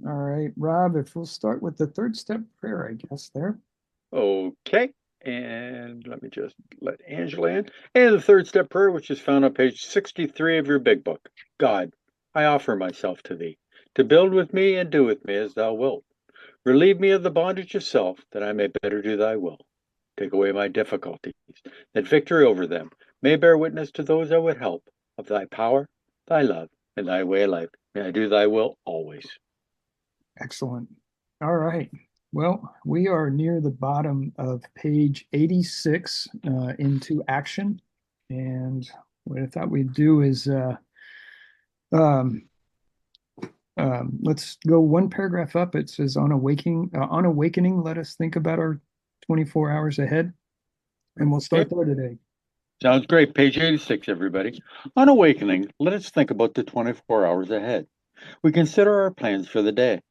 All right, Rob, if we'll start with the third step prayer, I guess there. Okay. And let me just let Angela in. And the third step prayer, which is found on page 63 of your big book. God, I offer myself to thee, to build with me and do with me as thou wilt. Relieve me of the bondage of self, that I may better do thy will. Take away my difficulties, that victory over them may bear witness to those I would help of thy power, thy love, and thy way of life. May I do thy will always. Excellent. All right. Well, we are near the bottom of page 86 into action. And what I thought we'd do is um, let's go one paragraph up. It says, on awakening, let us think about our 24 hours ahead. And we'll Okay. start there today. Sounds great. Page 86, everybody. On awakening, let us think about the 24 hours ahead. We consider our plans for the day.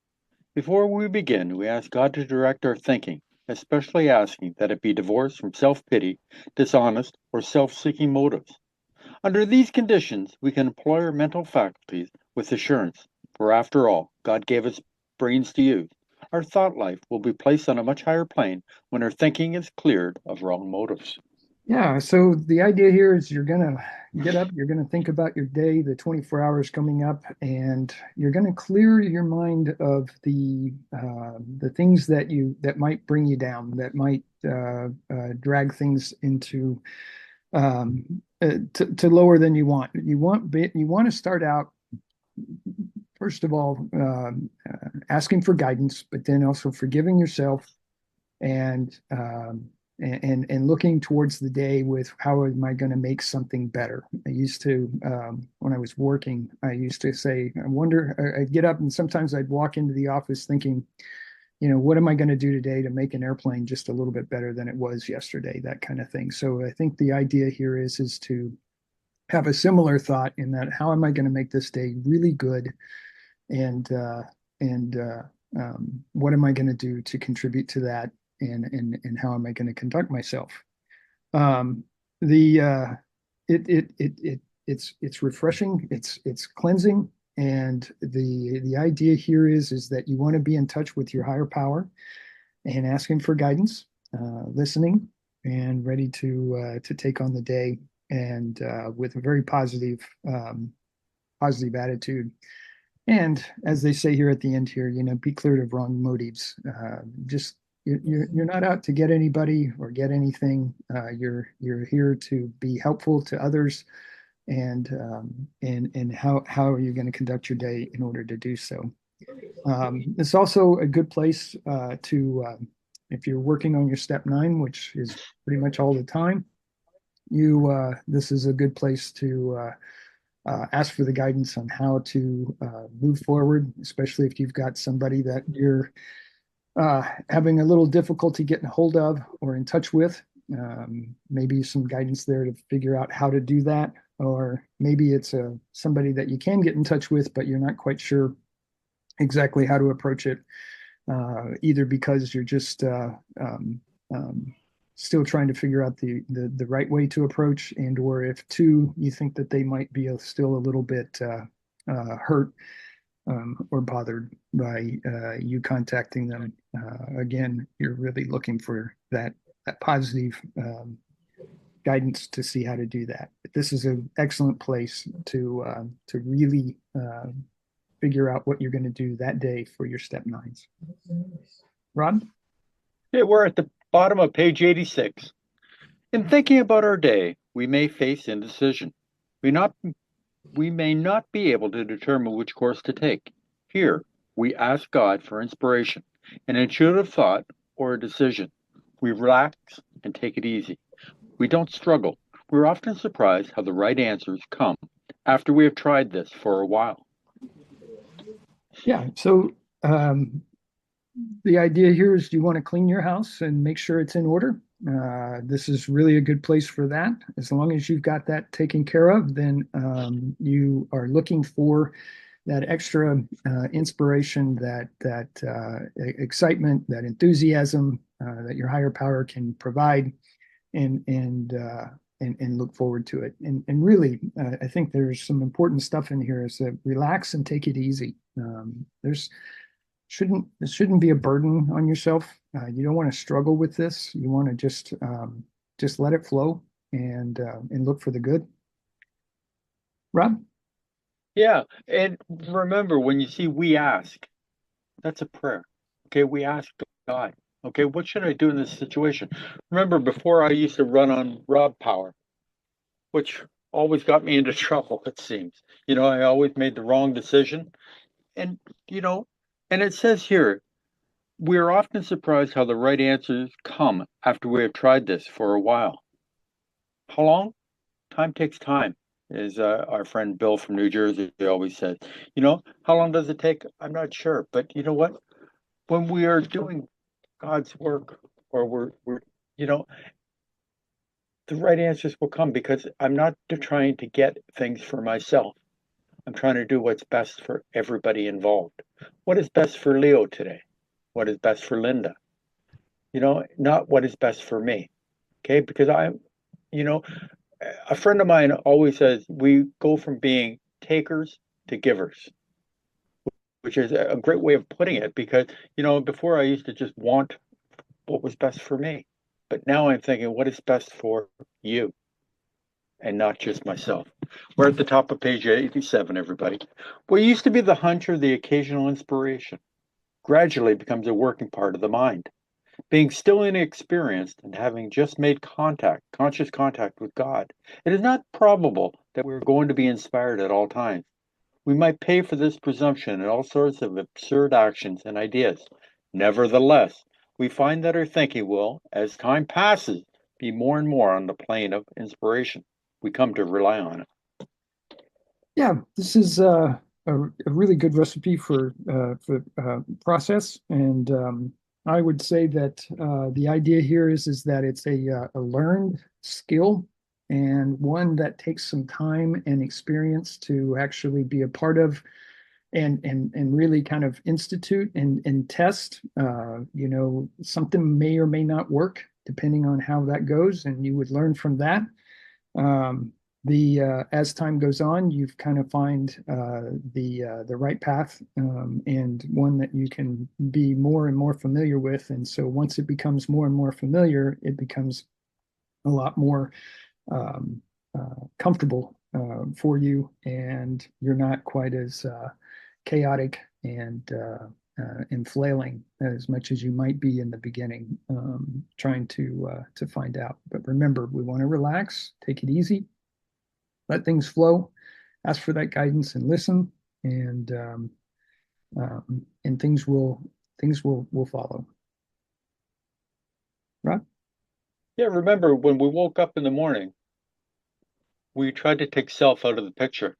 Before we begin, we ask God to direct our thinking, especially asking that it be divorced from self pity, dishonest, or self seeking motives. Under these conditions, we can employ our mental faculties with assurance, for after all, God gave us brains to use. Our thought life will be placed on a much higher plane when our thinking is cleared of wrong motives. Yeah, so the idea here is you're gonna get up, you're gonna think about your day, the 24 hours coming up, and you're gonna clear your mind of the things that might bring you down, that might drag things into to lower than you want. You want to start out first of all asking for guidance, but then also forgiving yourself and and looking towards the day with how am I going to make something better. I used to when I was working, I used to say, I wonder. I'd get up and sometimes I'd walk into the office thinking, what am I going to do today to make an airplane just a little bit better than it was yesterday, that kind of thing. So I think the idea here is to have a similar thought in that how am I going to make this day really good and and what am I going to do to contribute to that, and how am I going to conduct myself? Um, the it's refreshing, it's cleansing, and the idea here is that you want to be in touch with your higher power and asking for guidance, listening, and ready to take on the day and with a very positive attitude. And as they say here at the end here, be clear of wrong motives. Just you're not out to get anybody or get anything. You're here to be helpful to others, and how are you going to conduct your day in order to do so? It's also a good place to if you're working on your step nine, which is pretty much all the time. You This is a good place to ask for the guidance on how to move forward, especially if you've got somebody that you're having a little difficulty getting a hold of or in touch with. Maybe some guidance there to figure out how to do that, or maybe it's somebody that you can get in touch with, but you're not quite sure exactly how to approach it, either because you're just um, still trying to figure out the right way to approach, and or if two, you think that they might be still a little bit hurt or bothered by you contacting them. Again, you're really looking for that positive guidance to see how to do that. This is an excellent place to really figure out what you're going to do that day for your step nines. Rod? Okay, we're at the bottom of page 86. In thinking about our day, we may face indecision. We not we may not be able to determine which course to take. Here, we ask God for inspiration, an intuitive thought, or a decision. We relax and take it easy. We don't struggle. We're often surprised how the right answers come after we have tried this for a while. Yeah. So the idea here is you want to clean your house and make sure it's in order. This is really a good place for that. As long as you've got that taken care of, then you are looking for that extra inspiration, that excitement, that enthusiasm that your higher power can provide, and look forward to it. And really, I think there's some important stuff in here. Is that relax and take it easy. There's this shouldn't be a burden on yourself. You don't want to struggle with this. You want to just let it flow and look for the good. Rob? Yeah, and remember when you see we ask, that's a prayer. Okay, we ask God, okay, what should I do in this situation? Remember, before I used to run on Rob Power, which always got me into trouble, it seems. I always made the wrong decision. And, you know, and it says here, we are often surprised how the right answers come after we have tried this for a while. How long? Time takes time, as our friend Bill from New Jersey always says. How long does it take? I'm not sure. But you know what? When we are doing God's work, or we're you know, the right answers will come because I'm not trying to get things for myself. I'm trying to do what's best for everybody involved. What is best for Leo today? What is best for Linda? Not what is best for me. Okay, because you know, a friend of mine always says we go from being takers to givers, which is a great way of putting it because, before I used to just want what was best for me. But now I'm thinking, what is best for you and not just myself? We're at the top of page 87, everybody. What used to be the hunch or the occasional inspiration gradually becomes a working part of the mind. Being still inexperienced and having just made conscious contact with God, it is not probable that we're going to be inspired at all times. We might pay for this presumption in all sorts of absurd actions and ideas. Nevertheless, we find that our thinking will, as time passes, be more and more on the plane of inspiration. We come to rely on it. Yeah, this is a really good recipe for process, and I would say that the idea here is that it's a learned skill and one that takes some time and experience to actually be a part of and really kind of institute and test. Something may or may not work depending on how that goes, and you would learn from that. Um, the As time goes on, you've kind of find the right path, and one that you can be more and more familiar with. And so once it becomes more and more familiar, it becomes a lot more um, comfortable for you, and you're not quite as chaotic and flailing as much as you might be in the beginning, trying to find out. But remember, we want to relax, take it easy, let things flow, ask for that guidance and listen, and things will follow. Right? Yeah, remember when we woke up in the morning, we tried to take self out of the picture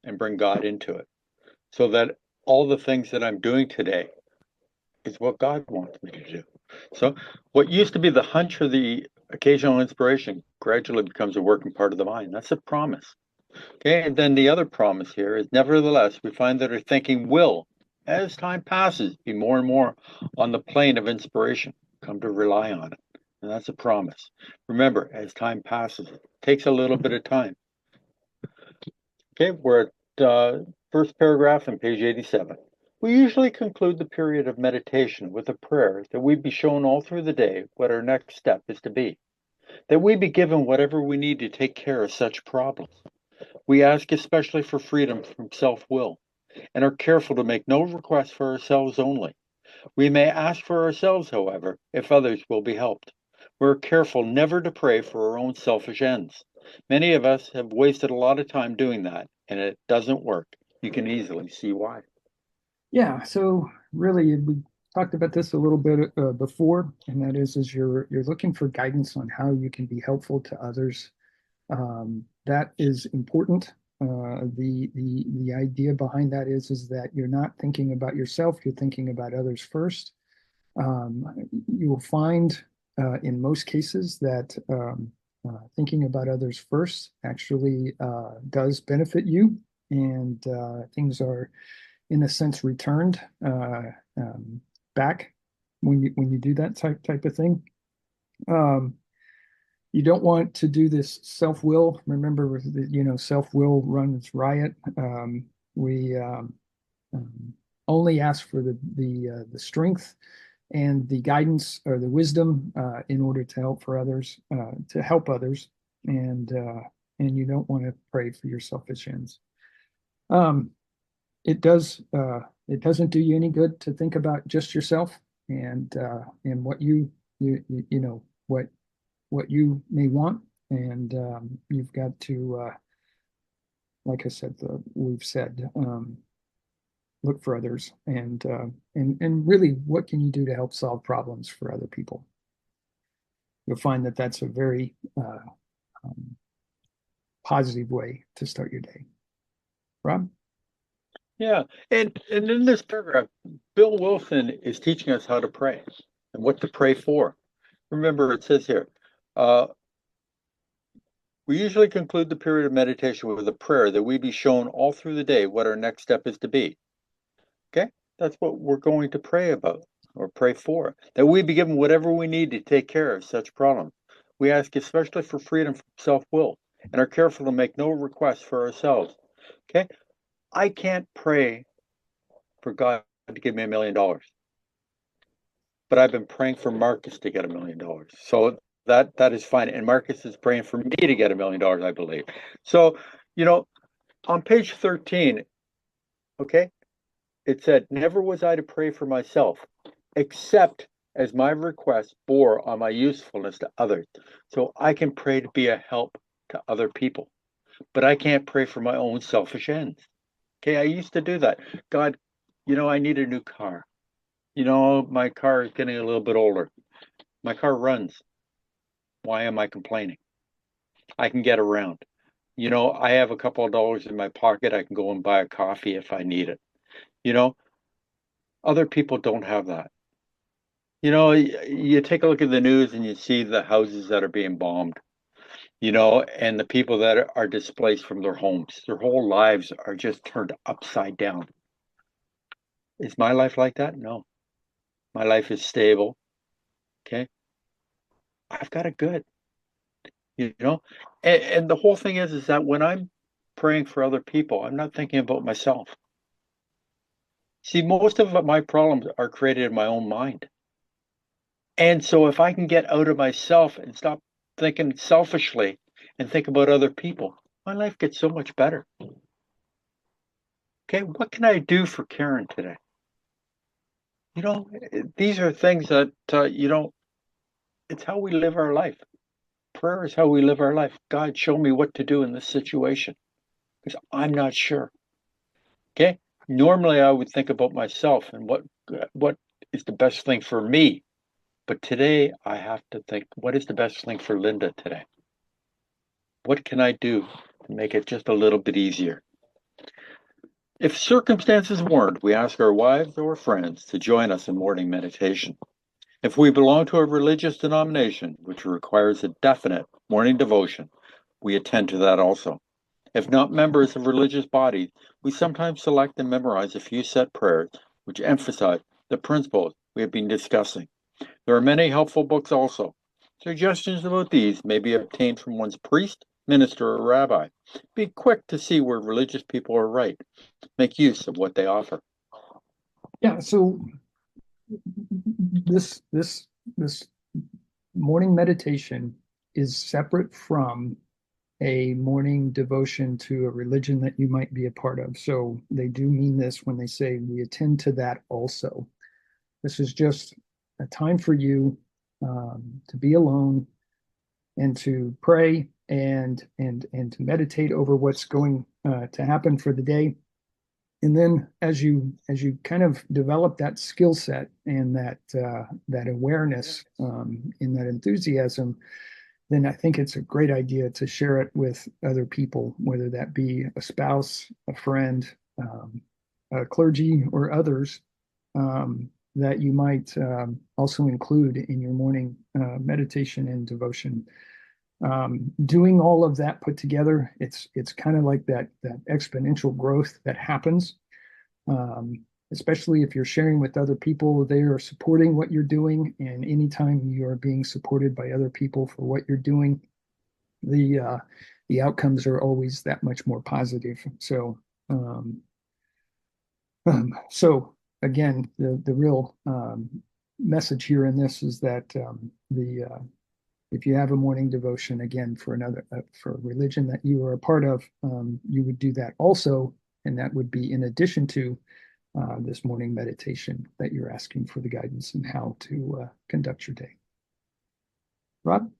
and bring God into it so that all the things that I'm doing today is what God wants me to do. So, what used to be the hunch or the occasional inspiration gradually becomes a working part of the mind. That's a promise. Okay, and then the other promise here is nevertheless, we find that our thinking will, as time passes, be more and more on the plane of inspiration, come to rely on it. And that's a promise. Remember, as time passes, it takes a little bit of time. Okay, we're at first paragraph on page 87. We usually conclude the period of meditation with a prayer that we be shown all through the day what our next step is to be, that we be given whatever we need to take care of such problems. We ask especially for freedom from self-will and are careful to make no request for ourselves only. We may ask for ourselves, however, if others will be helped. We're careful never to pray for our own selfish ends. Many of us have wasted a lot of time doing that, and it doesn't work. You can easily see why. Yeah. So really, we talked about this a little bit before, and that is you're looking for guidance on how you can be helpful to others. That is important. The idea behind that is that you're not thinking about yourself, you're thinking about others first. You will find in most cases that thinking about others first actually does benefit you, and things are, in a sense, returned back when you do that type of thing. Um, you don't want to do this self-will. Remember, self-will runs riot. We only ask for the strength and the guidance or the wisdom in order to help others, and you don't want to pray for your selfish ends. Um, it doesn't do you any good to think about just yourself and what you know what you may want, and you've got to like I said, we've said, look for others, and really, what can you do to help solve problems for other people? You'll find that that's a very um, positive way to start your day. Rob? Yeah, and in this paragraph, Bill Wilson is teaching us how to pray and what to pray for. Remember, it says here, uh, we usually conclude the period of meditation with a prayer that we be shown all through the day what our next step is to be. Okay, that's what we're going to pray about or pray for, that we be given whatever we need to take care of such problems. We ask especially for freedom from self-will and are careful to make no requests for ourselves. Okay, I can't pray for God to give me $1 million, but I've been praying for Marcus to get $1 million. So that is fine. And Marcus is praying for me to get $1 million, I believe. So, on page 13, okay, it said, never was I to pray for myself, except as my request bore on my usefulness to others. So I can pray to be a help to other people, but I can't pray for my own selfish ends. Okay, I used to do that. God, I need a new car. My car is getting a little bit older. My car runs. Why am I complaining? I can get around. I have a couple of dollars in my pocket. I can go and buy a coffee if I need it. You know, Other people don't have that. You take a look at the news and you see the houses that are being bombed, and the people that are displaced from their homes. Their whole lives are just turned upside down. Is my life like that? No. My life is stable. Okay. I've got it good, you know? And the whole thing is that when I'm praying for other people, I'm not thinking about myself. See, most of my problems are created in my own mind. And so if I can get out of myself and stop thinking selfishly and think about other people, my life gets so much better. Okay, what can I do for Karen today? These are things that, it's how we live our life. Prayer is how we live our life. God, show me what to do in this situation because I'm not sure. Okay, normally I would think about myself and what is the best thing for me. But today I have to think, what is the best thing for Linda today? What can I do to make it just a little bit easier? If circumstances warrant, we ask our wives or friends to join us in morning meditation. If we belong to a religious denomination which requires a definite morning devotion, we attend to that also. If not members of religious bodies, we sometimes select and memorize a few set prayers which emphasize the principles we have been discussing. There are many helpful books also. Suggestions about these may be obtained from one's priest, minister, or rabbi. Be quick to see where religious people are right. Make use of what they offer. Yeah, so this morning meditation is separate from a morning devotion to a religion that you might be a part of. So they do mean this when they say we attend to that also. This is just a time for you to be alone and to pray and to meditate over what's going to happen for the day. And then as you kind of develop that skill set and that awareness and that enthusiasm, then I think it's a great idea to share it with other people, whether that be a spouse, a friend, a clergy, or others that you might also include in your morning meditation and devotion. Doing all of that put together, it's kind of like that exponential growth that happens. Especially if you're sharing with other people, they are supporting what you're doing, and anytime you are being supported by other people for what you're doing, the outcomes are always that much more positive. So again, the real message here in this is that if you have a morning devotion, again, for a religion that you are a part of, you would do that also, and that would be in addition to this morning meditation that you're asking for the guidance and how to conduct your day. Rob?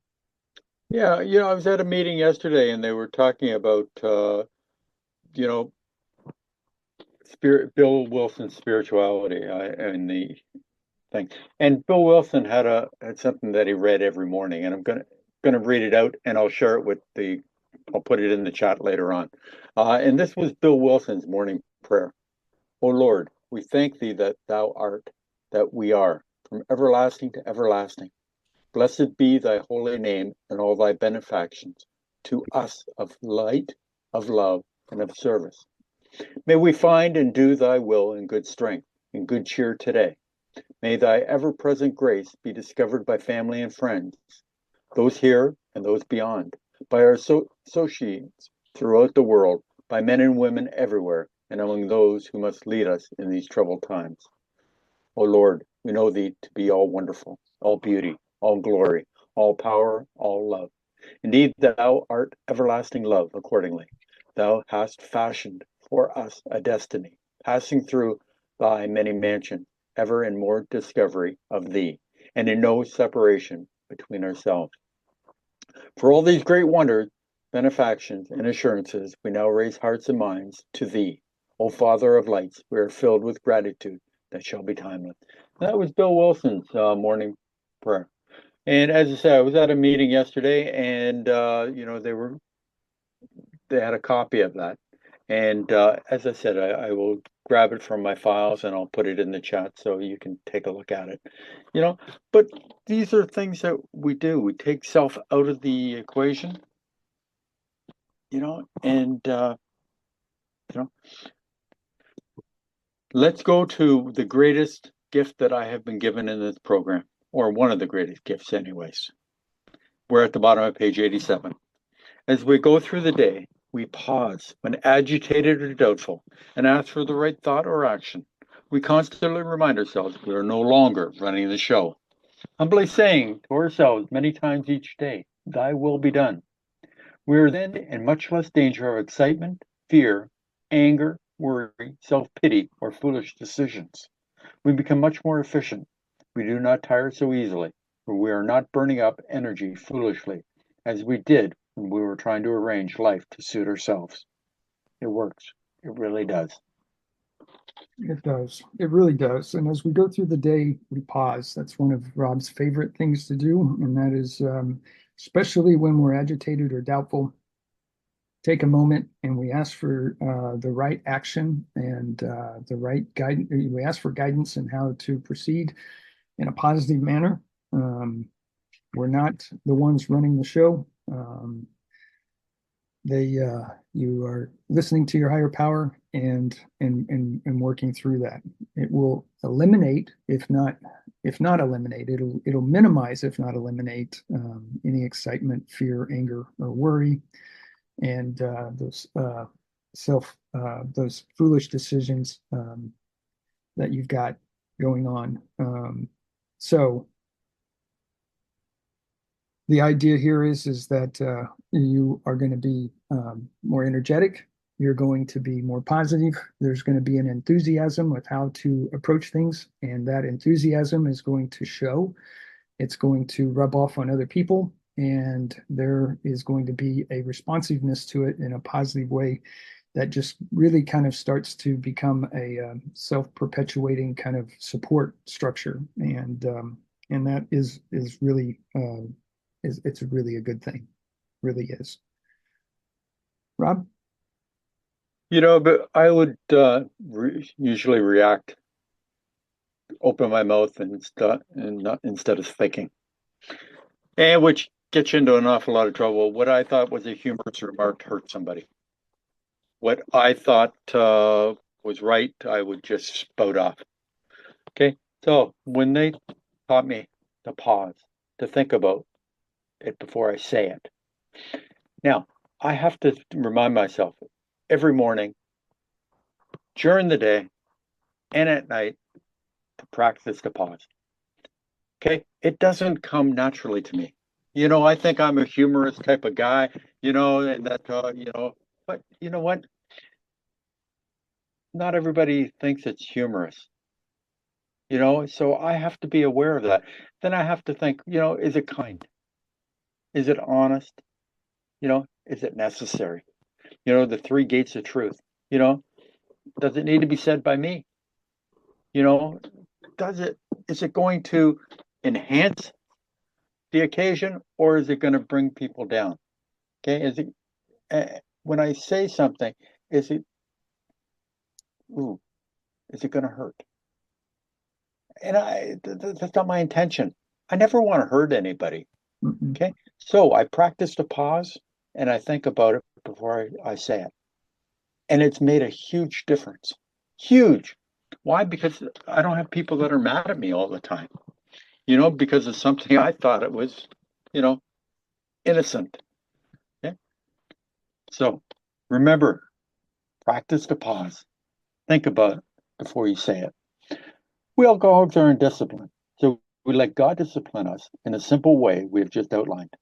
Yeah, I was at a meeting yesterday and they were talking about, Bill Wilson's spirituality and the thing. And Bill Wilson had something that he read every morning, and I'm gonna read it out, and I'll share it I'll put it in the chat later on. And this was Bill Wilson's morning prayer. O Lord, we thank thee that thou art, that we are, from everlasting to everlasting. Blessed be thy holy name and all thy benefactions to us of light, of love, and of service. May we find and do thy will in good strength, in good cheer today. May thy ever-present grace be discovered by family and friends, those here and those beyond, by our associates throughout the world, by men and women everywhere, and among those who must lead us in these troubled times. O Lord, we know thee to be all wonderful, all beauty, all glory, all power, all love. Indeed, thou art everlasting love accordingly. Thou hast fashioned for us a destiny, passing through thy many mansions, ever in more discovery of thee, and in no separation between ourselves. For all these great wonders, benefactions, and assurances, we now raise hearts and minds to thee. O Father of lights, we are filled with gratitude that shall be timeless. That was Bill Wilson's morning prayer. And as I said, I was at a meeting yesterday, and they had a copy of that. And as I said, I will grab it from my files and I'll put it in the chat so you can take a look at it. But these are things that we do. We take self out of the equation, and let's go to the greatest gift that I have been given in this program, or one of the greatest gifts, anyways. We're at the bottom of page 87. As we go through the day, we pause when agitated or doubtful and ask for the right thought or action. We constantly remind ourselves we are no longer running the show. Humbly saying to ourselves many times each day, thy will be done. We are then in much less danger of excitement, fear, anger, worry, self-pity, or foolish decisions. We become much more efficient. We do not tire so easily, for we are not burning up energy foolishly, as we did when we were trying to arrange life to suit ourselves. It works. It really does. It does. It really does. And as we go through the day, we pause. That's one of Rob's favorite things to do. And that is, especially when we're agitated or doubtful, take a moment and we ask for the right action and the right guidance. We ask for guidance in how to proceed in a positive manner. We're not the ones running the show. You are listening to your higher power and working through that. It will eliminate, if not eliminate, it'll minimize, if not eliminate, any excitement, fear, anger, or worry, and those foolish decisions that you've got going on. So the idea here is that you are going to be more energetic. You're going to be more positive. There's going to be an enthusiasm with how to approach things, and that enthusiasm is going to show. It's going to rub off on other people, and there is going to be a responsiveness to it in a positive way that just really kind of starts to become a self-perpetuating kind of support structure, and that is really it's really a good thing, really is. Rob? But I would usually react, open my mouth instead of thinking, and which gets you into an awful lot of trouble. What I thought was a humorous remark hurt somebody. What I thought was right, I would just spout off. Okay, so when they taught me to pause, to think about it before I say it. Now, I have to remind myself every morning, during the day, and at night, to practice the pause. Okay, it doesn't come naturally to me. I think I'm a humorous type of guy, and that, but you know what? Not everybody thinks it's humorous, so I have to be aware of that. Then I have to think, is it kind? Is it honest? Is it necessary? The three gates of truth, does it need to be said by me? You know, is it going to enhance the occasion or is it going to bring people down? Okay, when I say something, is it ooh, is it going to hurt? And that's not my intention. I never want to hurt anybody. Mhm. Okay, so I practice the pause and I think about it before I say it, and it's made a huge difference. Huge. Why? Because I don't have people that are mad at me all the time. Because of something I thought it was, you know, innocent. Okay. So remember, practice the pause. Think about it before you say it. We alcoholics are in discipline. So we let God discipline us in a simple way we have just outlined.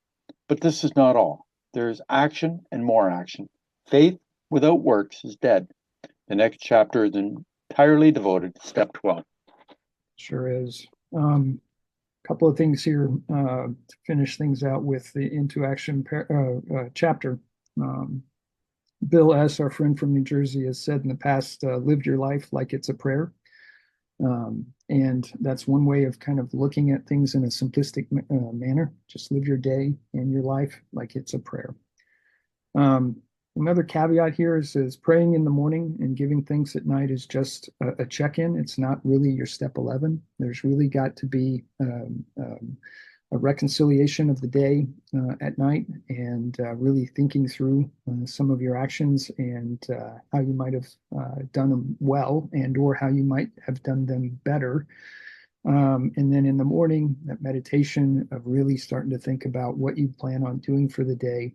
But this is not all. There is action and more action. Faith without works is dead. The next chapter is entirely devoted to step 12. Sure is. Couple of things here to finish things out with the into action chapter. Bill S., our friend from New Jersey, has said in the past, live your life like it's a prayer. And that's one way of kind of looking at things in a simplistic manner. Just live your day and your life like it's a prayer. Another caveat here is praying in the morning and giving thanks at night is just a check-in. It's not really your step 11. There's really got to be a reconciliation of the day at night and really thinking through some of your actions and how you might have done them well and or how you might have done them better. And then in the morning, that meditation of really starting to think about what you plan on doing for the day,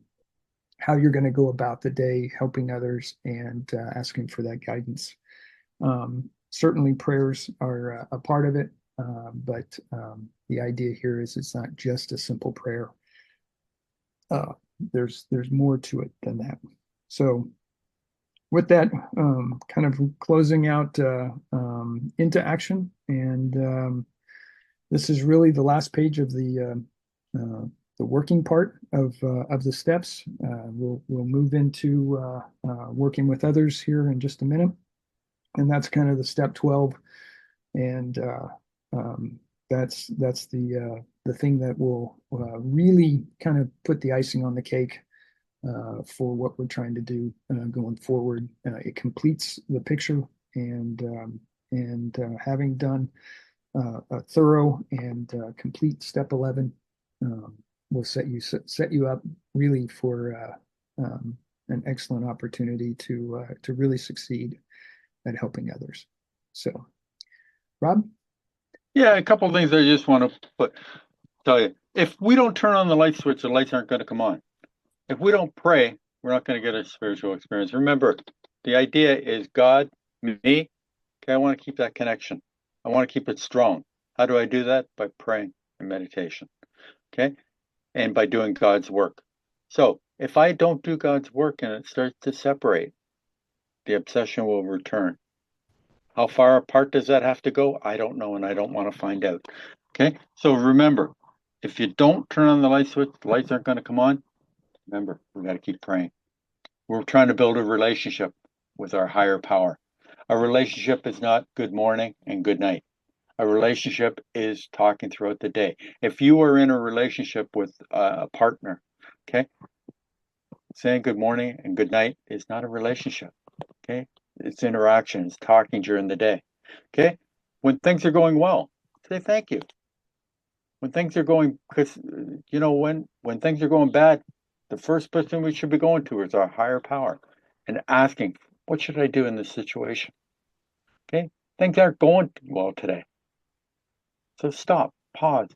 how you're going to go about the day, helping others, and asking for that guidance. Certainly, prayers are a part of it, but the idea here is it's not just a simple prayer. There's more to it than that. So, with that, kind of closing out into action, and this is really the last page of the working part of the steps. We'll move into working with others here in just a minute, and that's kind of the step 12, and that's the thing that will really kind of put the icing on the cake for what we're trying to do going forward. It completes the picture, and having done a thorough and complete step 11. Will set you up really for an excellent opportunity to really succeed at helping others. So, Rob? Yeah, a couple of things I just want to tell you. If we don't turn on the light switch, the lights aren't going to come on. If we don't pray, we're not going to get a spiritual experience. Remember, the idea is God, me. Okay, I want to keep that connection. I want to keep it strong. How do I do that? By praying and meditation. Okay. And by doing God's work. So if I don't do God's work and it starts to separate, the obsession will return. How far apart does that have to go? I don't know, and I don't want to find out. Okay, so remember, if you don't turn on the light switch, the lights aren't going to come on. Remember, we got to keep praying. We're trying to build a relationship with our higher power. A relationship is not good morning and good night. A relationship is talking throughout the day. If you are in a relationship with a partner, okay, saying good morning and good night is not a relationship. Okay, it's interaction, it's talking during the day. Okay, when things are going well, say thank you. When things are going, because when things are going bad, the first person we should be going to is our higher power and asking, what should I do in this situation? Okay, things aren't going well today. So stop, pause.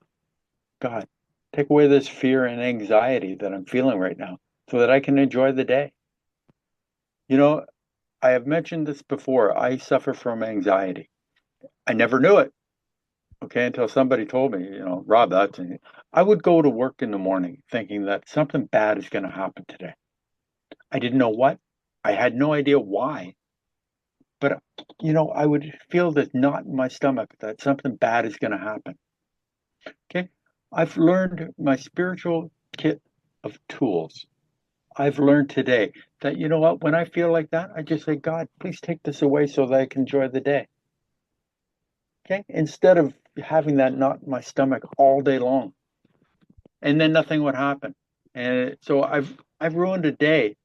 God, take away this fear and anxiety that I'm feeling right now so that I can enjoy the day. I have mentioned this before. I suffer from anxiety. I never knew it Okay, until somebody told me, Rob, I would go to work in the morning thinking that something bad is going to happen today. I didn't know what. I had no idea why. But, I would feel this knot in my stomach that something bad is going to happen. Okay. I've learned my spiritual kit of tools. I've learned today that, you know what, when I feel like that, I just say, God, please take this away so that I can enjoy the day. Okay. Instead of having that knot in my stomach all day long. And then nothing would happen. And so I've ruined a day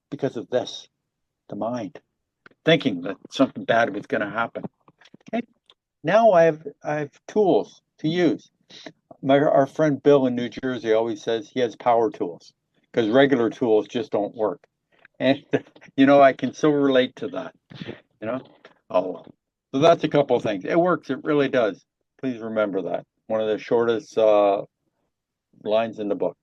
because of this, the mind, thinking that something bad was going to happen. Okay. Now I have tools to use. Our friend Bill in New Jersey always says he has power tools because regular tools just don't work. And I can so relate to that. You know, oh, so that's a couple of things. It works. It really does. Please remember that. One of the shortest lines in the book.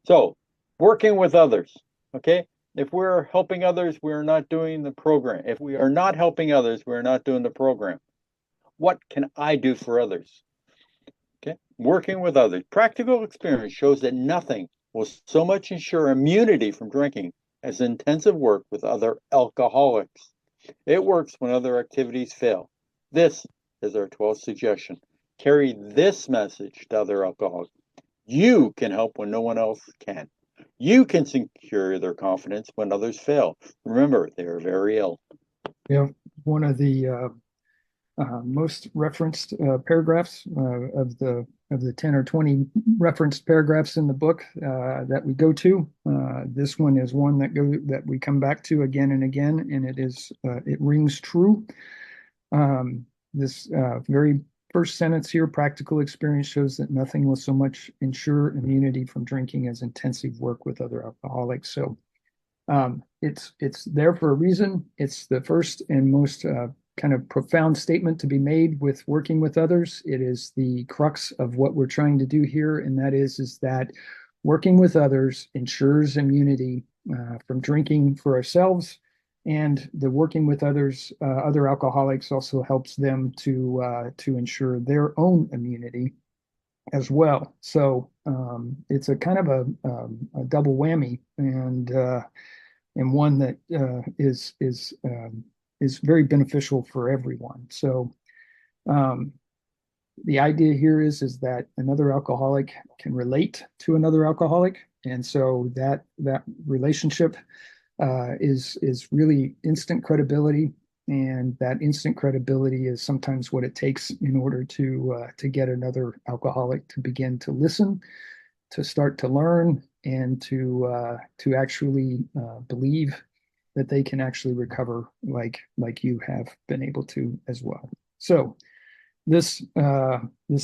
So, working with others. Okay. If we're helping others, we are not doing the program. If we are not helping others, we're not doing the program. What can I do for others? Okay. Working with others. Practical experience shows that nothing will so much ensure immunity from drinking as intensive work with other alcoholics. It works when other activities fail. This is our 12th suggestion. Carry this message to other alcoholics. You can help when no one else can. You can secure their confidence when others fail. Remember, they are very ill. Yeah, one of the most referenced paragraphs of the 10 or 20 referenced paragraphs in the book that we go to. This one is one that we come back to again and again, and it rings true. This very first sentence here: practical experience shows that nothing will so much ensure immunity from drinking as intensive work with other alcoholics. So it's there for a reason. It's the first and most kind of profound statement to be made with working with others. It is the crux of what we're trying to do here, and that is that working with others ensures immunity from drinking for ourselves, and the working with others, other alcoholics, also helps them to ensure their own immunity as well. So it's a kind of a double whammy, and one that is very beneficial for everyone. So the idea here is that another alcoholic can relate to another alcoholic, and so that relationship is really instant credibility, and that instant credibility is sometimes what it takes in order to get another alcoholic to begin to listen, to start to learn, and to actually believe that they can actually recover like you have been able to as well. So this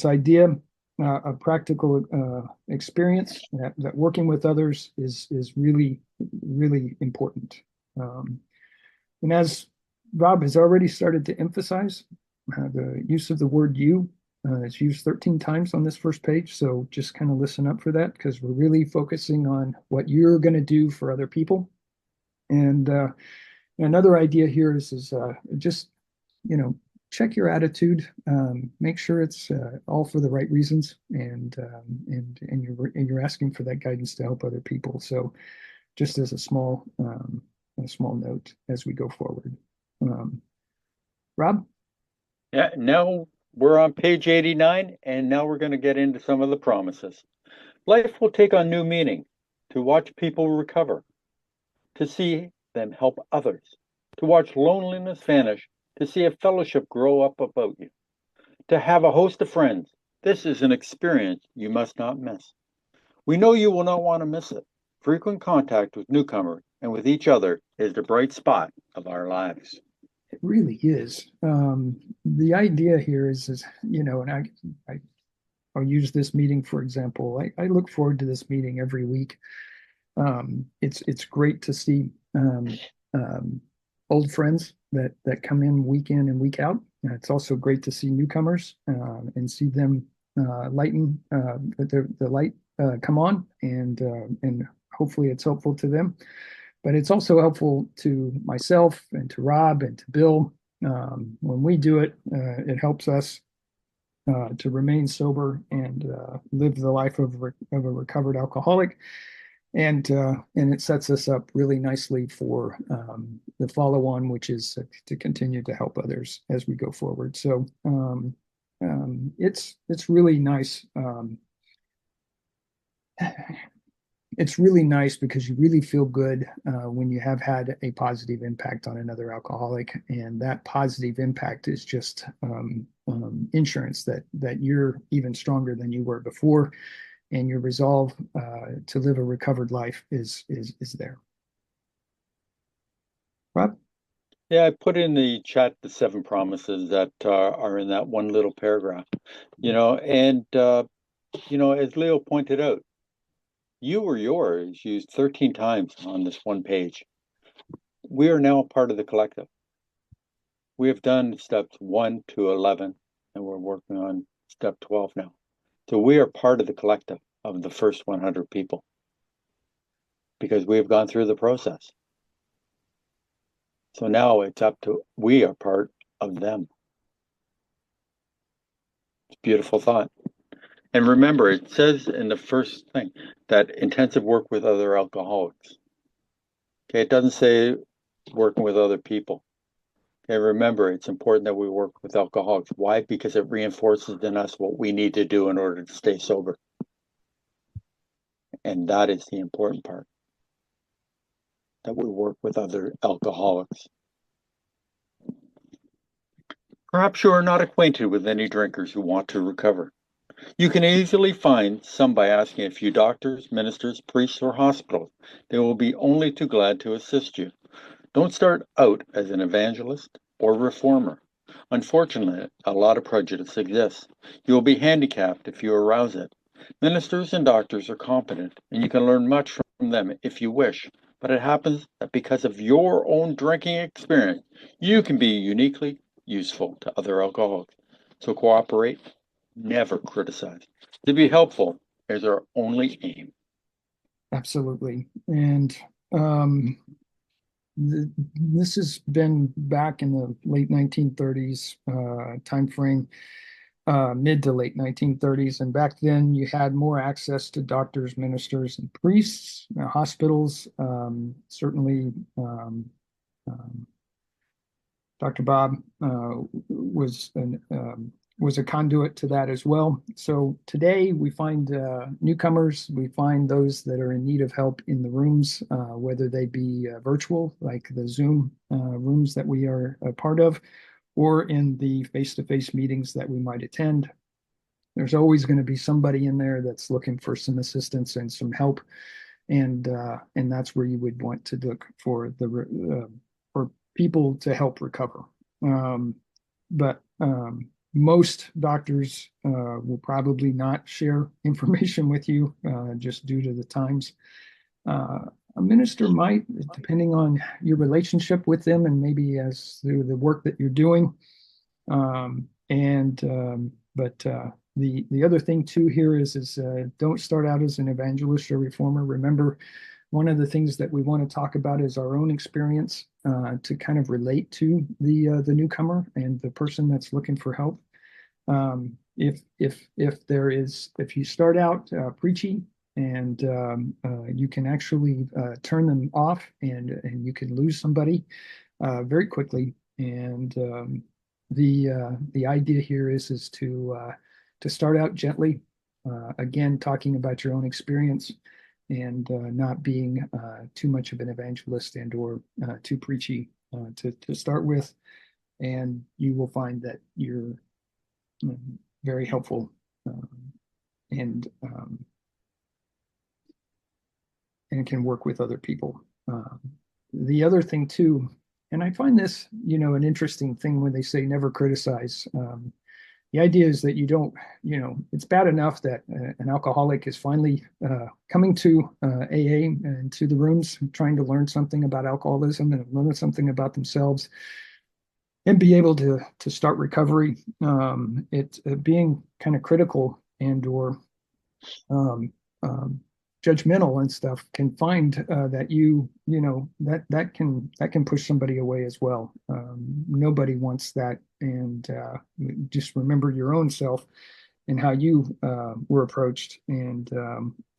idea of practical experience, that working with others is really important. And as Rob has already started to emphasize, the use of the word "you" is used 13 times on this first page. So just kind of listen up for that, because we're really focusing on what you're going to do for other people. And another idea here is just, check your attitude, make sure it's all for the right reasons, and you're asking for that guidance to help other people. So just as a small note as we go forward. Rob? Yeah, now we're on page 89, and now we're going to get into some of the promises. Life will take on new meaning to watch people recover, to see them help others, to watch loneliness vanish, to see a fellowship grow up about you, to have a host of friends. This is an experience you must not miss. We know you will not want to miss it. Frequent contact with newcomers and with each other is the bright spot of our lives. It really is. The idea here is, and I'll use this meeting for example. I look forward to this meeting every week. It's great to see old friends that come in week in and week out. It's also great to see newcomers and see them lighten the light come on, and hopefully it's helpful to them. But it's also helpful to myself and to Rob and to Bill When we do it, it helps us to remain sober and live the life of a recovered alcoholic. And it sets us up really nicely for the follow-on, which is to continue to help others as we go forward. So it's really nice. It's really nice because you really feel good when you have had a positive impact on another alcoholic, and that positive impact is just insurance that you're even stronger than you were before, and your resolve to live a recovered life is there. Rob? Yeah, I put in the chat the 7 promises that are in that one little paragraph, and as Leo pointed out, you or yours used 13 times on this one page. We are now part of the collective. We have done steps 1 to 11, and we're working on step 12 now. So we are part of the collective of the first 100 people because we have gone through the process. So now it's up to, we are part of them. It's a beautiful thought. And remember, it says in the first thing that intensive work with other alcoholics. Okay, it doesn't say working with other people. Okay, remember, it's important that we work with alcoholics. Why? Because it reinforces in us what we need to do in order to stay sober. And that is the important part, that we work with other alcoholics. Perhaps you are not acquainted with any drinkers who want to recover. You can easily find some by asking a few doctors, ministers, priests, or hospitals. They will be only too glad to assist you. Don't start out as an evangelist or reformer. Unfortunately, a lot of prejudice exists. You will be handicapped if you arouse it. Ministers and doctors are competent, and you can learn much from them if you wish. But it happens that because of your own drinking experience, you can be uniquely useful to other alcoholics. So cooperate, never criticize. To be helpful is our only aim. Absolutely. And this has been back in the late 1930s time frame, mid to late 1930s. And back then you had more access to doctors, ministers, and priests, hospitals. Certainly, Dr. Bob was a conduit to that as well. So today we find newcomers, we find those that are in need of help in the rooms, whether they be virtual, like the Zoom rooms that we are a part of, or in the face-to-face meetings that we might attend. There's always going to be somebody in there that's looking for some assistance and some help, and that's where you would want to look for for people to help recover. But most doctors will probably not share information with you just due to the times. A minister might, depending on your relationship with them and maybe as through the work that you're doing. But the other thing too here is don't start out as an evangelist or reformer. Remember, one of the things that we want to talk about is our own experience to kind of relate to the newcomer and the person that's looking for help. If you start out preachy and you can actually turn them off and you can lose somebody very quickly. And the idea here is to start out gently, again talking about your own experience and not being too much of an evangelist and or too preachy to start with, and you will find that you're very helpful and can work with other people. The other thing too, and I find this, an interesting thing when they say never criticize. The idea is that you don't, it's bad enough that an alcoholic is finally coming to AA and to the rooms, trying to learn something about alcoholism and learn something about themselves and be able to start recovery. It being kind of critical and or judgmental and stuff can find that that can push somebody away as well. Nobody wants that, and just remember your own self and how you were approached and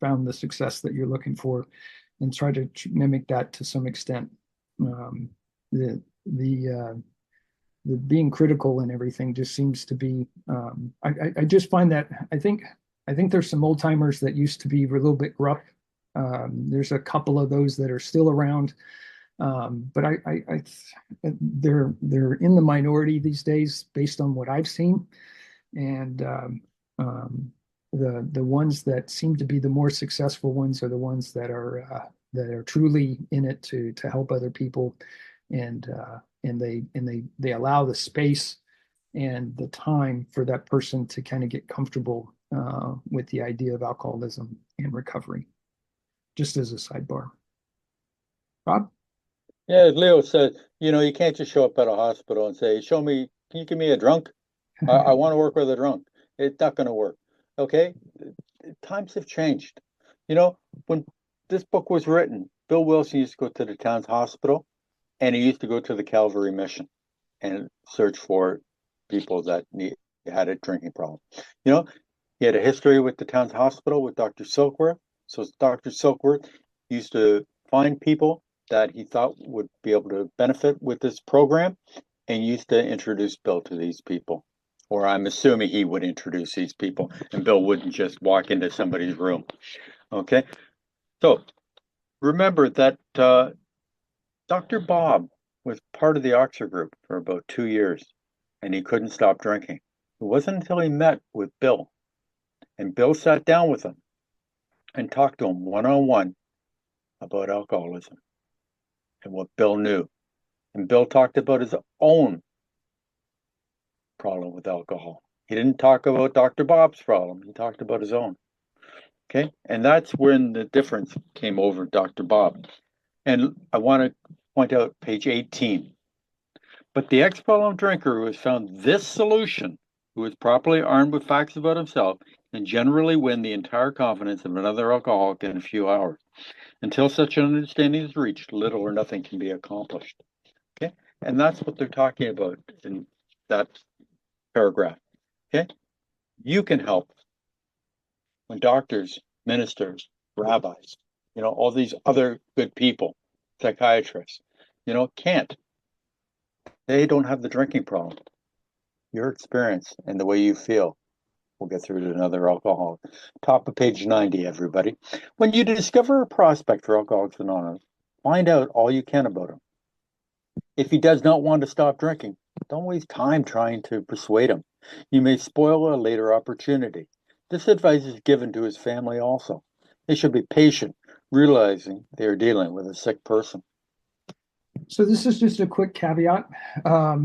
found the success that you're looking for, and try to mimic that to some extent. The being critical and everything just seems to be. I just find that I think there's some old timers that used to be a little bit gruff. There's a couple of those that are still around, but they're in the minority these days based on what I've seen, and the ones that seem to be the more successful ones are the ones that are truly in it to help other people, and they allow the space and the time for that person to kind of get comfortable with the idea of alcoholism and recovery. Just as a sidebar. Rob? Yeah, as Leo said, you can't just show up at a hospital and say, can you give me a drunk? I want to work with a drunk. It's not going to work. Okay? Times have changed. When this book was written, Bill Wilson used to go to the town's hospital, and he used to go to the Calvary Mission and search for people that had a drinking problem. He had a history with the town's hospital with Dr. Silkworth. So Dr. Silkworth used to find people that he thought would be able to benefit with this program, and used to introduce Bill to these people. Or I'm assuming he would introduce these people, and Bill wouldn't just walk into somebody's room. Okay? So remember that Dr. Bob was part of the Oxford group for about 2 years, and he couldn't stop drinking. It wasn't until he met with Bill, and Bill sat down with him and talked to him one-on-one about alcoholism and what Bill knew. And Bill talked about his own problem with alcohol. He didn't talk about Dr. Bob's problem. He talked about his own. Okay? And that's when the difference came over Dr. Bob. And I want to point out page 18. But the ex-problem drinker who has found this solution, who is properly armed with facts about himself, can generally win the entire confidence of another alcoholic in a few hours. Until such an understanding is reached, little or nothing can be accomplished. Okay? And that's what they're talking about in that paragraph. Okay? You can help when doctors, ministers, rabbis, all these other good people, psychiatrists, can't. They don't have the drinking problem. Your experience and the way you feel will get through to another alcoholic. Top of page 90, everybody. When you discover a prospect for Alcoholics Anonymous, find out all you can about him. If he does not want to stop drinking, don't waste time trying to persuade him. You may spoil a later opportunity. This advice is given to his family also. They should be patient, realizing they are dealing with a sick person. So this is just a quick caveat. I'll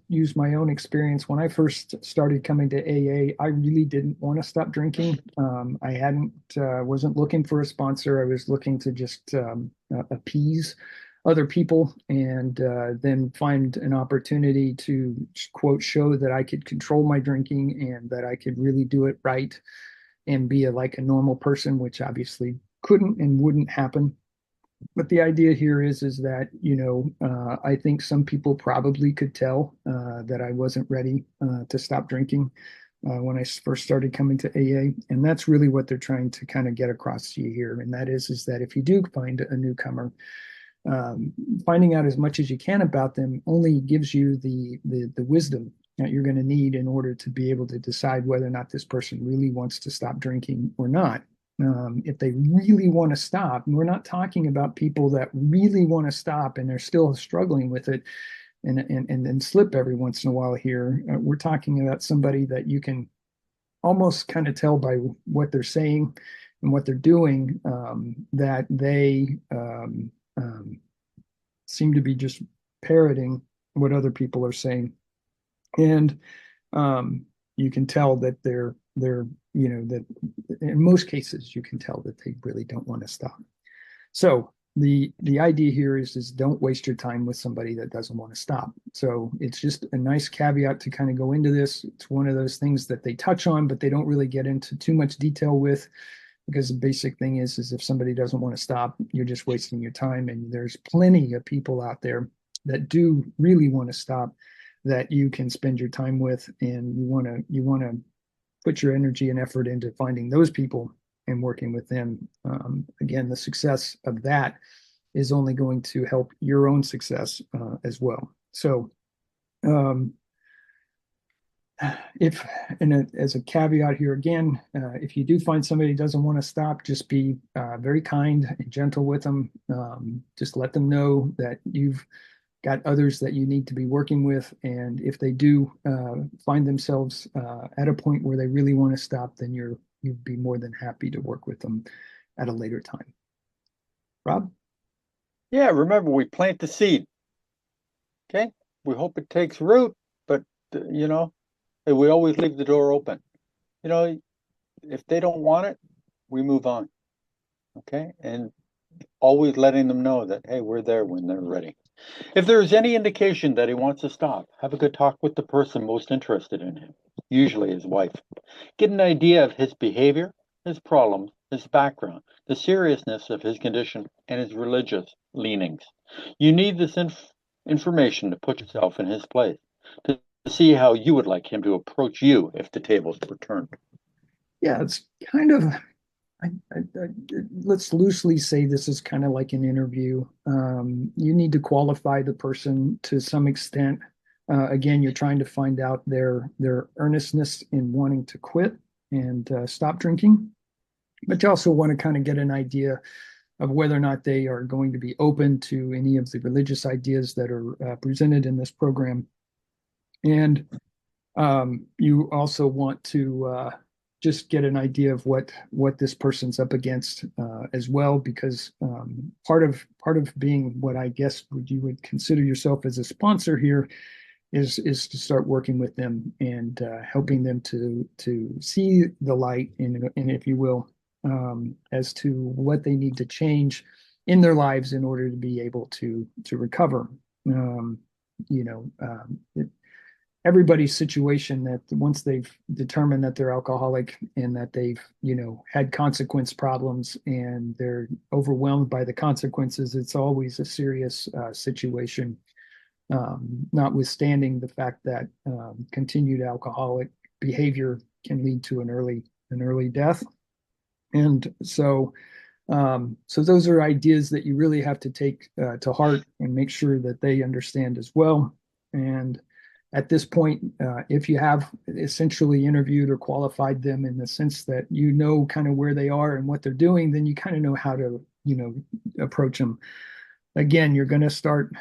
use my own experience. When I first started coming to AA, I really didn't want to stop drinking. I wasn't looking for a sponsor. I was looking to just appease other people, and then find an opportunity to, quote, show that I could control my drinking and that I could really do it right and be like a normal person, which obviously couldn't and wouldn't happen. But the idea here is that, I think some people probably could tell that I wasn't ready to stop drinking when I first started coming to AA. And that's really what they're trying to kind of get across to you here. And that is that if you do find a newcomer, finding out as much as you can about them only gives you the wisdom that you're going to need in order to be able to decide whether or not this person really wants to stop drinking or not. If they really want to stop, and we're not talking about people that really want to stop and they're still struggling with it and slip every once in a while here. We're talking about somebody that you can almost kind of tell by what they're saying and what they're doing, that they seem to be just parroting what other people are saying. And you can tell that they're that in most cases you can tell that they really don't want to stop. So the idea here is don't waste your time with somebody that doesn't want to stop. So it's just a nice caveat to kind of go into this. It's one of those things that they touch on, but they don't really get into too much detail with, because the basic thing is if somebody doesn't want to stop, you're just wasting your time. And there's plenty of people out there that do really want to stop that you can spend your time with, and you want to put your energy and effort into finding those people and working with them. Again, the success of that is only going to help your own success as well. So, if, and as a caveat here again, if you do find somebody who doesn't want to stop, just be very kind and gentle with them. Just let them know that you've got others that you need to be working with. And if they do find themselves at a point where they really want to stop, then you'd be more than happy to work with them at a later time. Rob? Yeah, remember, we plant the seed. Okay, we hope it takes root, but we always leave the door open. If they don't want it, we move on. Okay, and always letting them know that, hey, we're there when they're ready. If there's any indication that he wants to stop, have a good talk with the person most interested in him, usually his wife. Get an idea of his behavior, his problems, his background, the seriousness of his condition, and his religious leanings. You need this information to put yourself in his place, to see how you would like him to approach you if the tables were turned. Yeah, it's kind of, let's loosely say this is kind of like an interview. You need to qualify the person to some extent. Again, you're trying to find out their earnestness in wanting to quit and stop drinking, but you also want to kind of get an idea of whether or not they are going to be open to any of the religious ideas that are presented in this program. And you also want to just get an idea of what this person's up against as well, because part of being what I guess you would consider yourself as a sponsor here is to start working with them and helping them to see the light, and if you will, as to what they need to change in their lives in order to be able to recover. Everybody's situation, that once they've determined that they're alcoholic and that they've had consequence problems and they're overwhelmed by the consequences, it's always a serious situation, notwithstanding the fact that continued alcoholic behavior can lead to an early death. And so those are ideas that you really have to take to heart and make sure that they understand as well. And at this point, if you have essentially interviewed or qualified them in the sense that kind of where they are and what they're doing, then you kind of know how to approach them. Again, you're going to start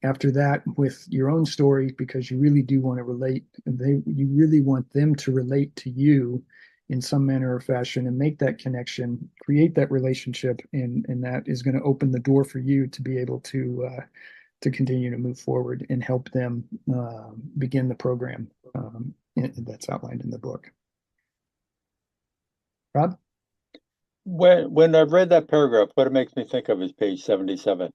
after that with your own story, because you really do want to relate. You really want them to relate to you in some manner or fashion and make that connection, create that relationship, and that is going to open the door for you to be able to continue to move forward and help them begin the program that's outlined in the book. Rob? When I've read that paragraph, what it makes me think of is page 77.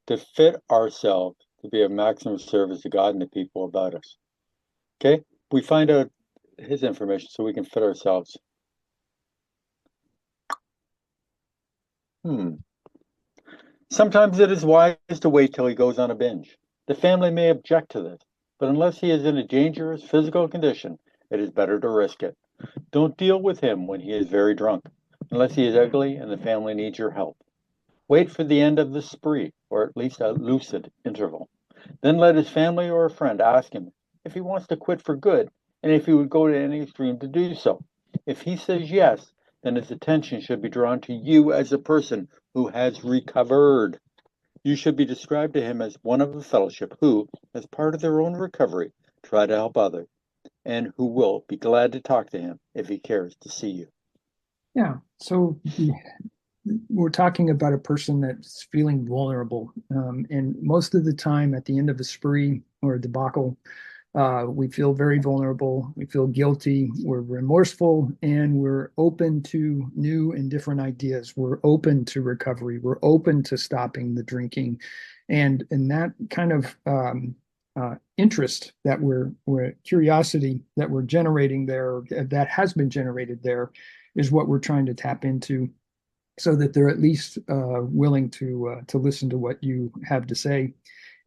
To fit ourselves to be of maximum service to God and the people about us. Okay? We find out his information so we can fit ourselves. Sometimes it is wise to wait till he goes on a binge. The family may object to this, but unless he is in a dangerous physical condition, it is better to risk it. Don't deal with him when he is very drunk, unless he is ugly and the family needs your help. Wait for the end of the spree, or at least a lucid interval. Then let his family or a friend ask him if he wants to quit for good, and if he would go to any extreme to do so. If he says yes, then his attention should be drawn to you as a person who has recovered. You should be described to him as one of the fellowship who, as part of their own recovery, try to help others, and who will be glad to talk to him if he cares to see you. Yeah. So we're talking about a person that's feeling vulnerable. And most of the time at the end of a spree or a debacle, We feel very vulnerable. We feel guilty. We're remorseful, and we're open to new and different ideas. We're open to recovery. We're open to stopping the drinking, and that kind of interest that we're curiosity that we're generating there, that has been generated there, is what we're trying to tap into, so that they're at least willing to listen to what you have to say,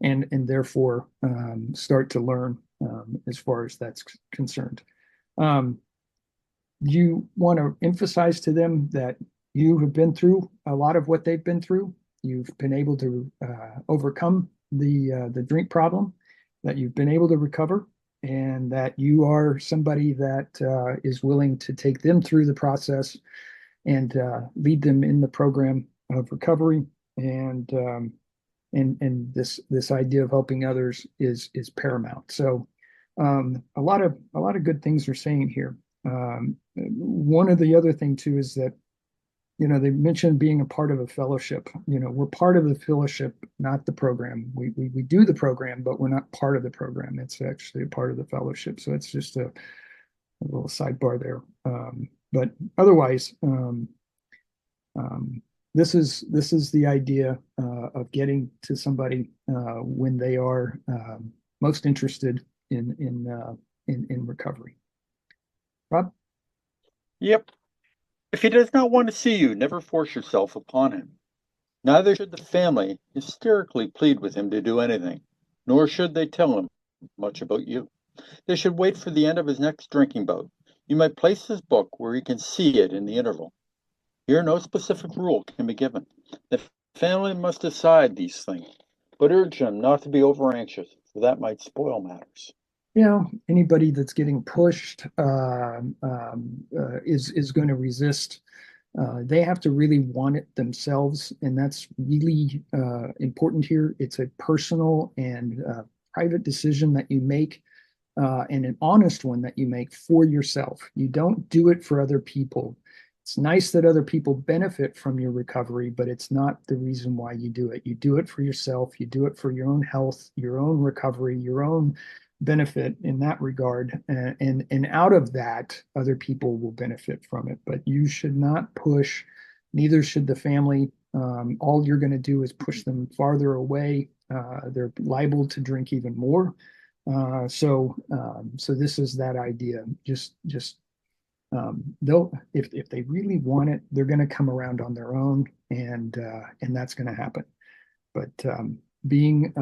and therefore start to learn as far as that's concerned. Um, you want to emphasize to them that you have been through a lot of what they've been through. You've been able to overcome the drink problem, that you've been able to recover, and that you are somebody that is willing to take them through the process and lead them in the program of recovery. And this idea of helping others is paramount. So a lot of good things are saying here. One of the other thing too is that, they mentioned being a part of a fellowship. We're part of the fellowship, not the program. We do the program, but we're not part of the program. It's actually a part of the fellowship. So it's just a little sidebar there. But otherwise, this is the idea of getting to somebody when they are most interested in recovery. Rob? Yep. If he does not want to see you, never force yourself upon him. Neither should the family hysterically plead with him to do anything, nor should they tell him much about you. They should wait for the end of his next drinking bout. You might place his book where he can see it in the interval. Here, no specific rule can be given. The family must decide these things, but urge them not to be over anxious, for that might spoil matters. Anybody that's getting pushed is going to resist. They have to really want it themselves, and that's really important here. It's a personal and private decision that you make, and an honest one that you make for yourself. You don't do it for other people. It's nice that other people benefit from your recovery, but it's not the reason why you do it. You do it for yourself. You do it for your own health, your own recovery, your own benefit in that regard. And out of that, other people will benefit from it. But you should not push, neither should the family. All you're going to do is push them farther away. They're liable to drink even more. So this is that idea. They'll, if they really want it, they're going to come around on their own, and that's going to happen. But being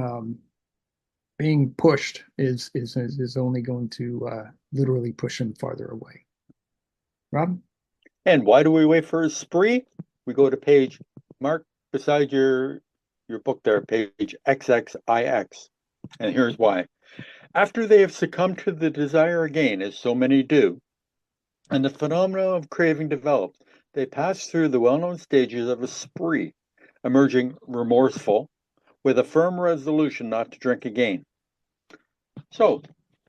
pushed is only going to literally push them farther away. Rob? And why do we wait for a spree? We go to page, mark beside your book there, page XXIX. And here's why. After they have succumbed to the desire again, as so many do, and the phenomena of craving develops, they pass through the well-known stages of a spree, emerging remorseful, with a firm resolution not to drink again. So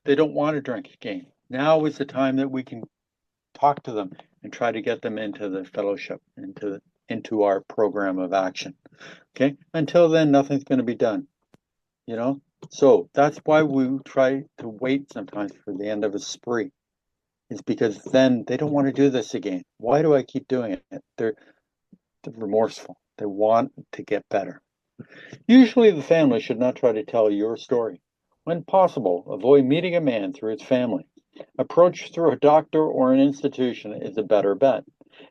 they don't want to drink again. Now is the time that we can talk to them and try to get them into the fellowship, into our program of action. Okay? Until then, nothing's going to be done. So that's why we try to wait sometimes for the end of a spree. Is because then they don't want to do this again. Why do I keep doing it? They're remorseful. They want to get better. Usually the family should not try to tell your story. When possible, avoid meeting a man through his family. Approach through a doctor or an institution is a better bet.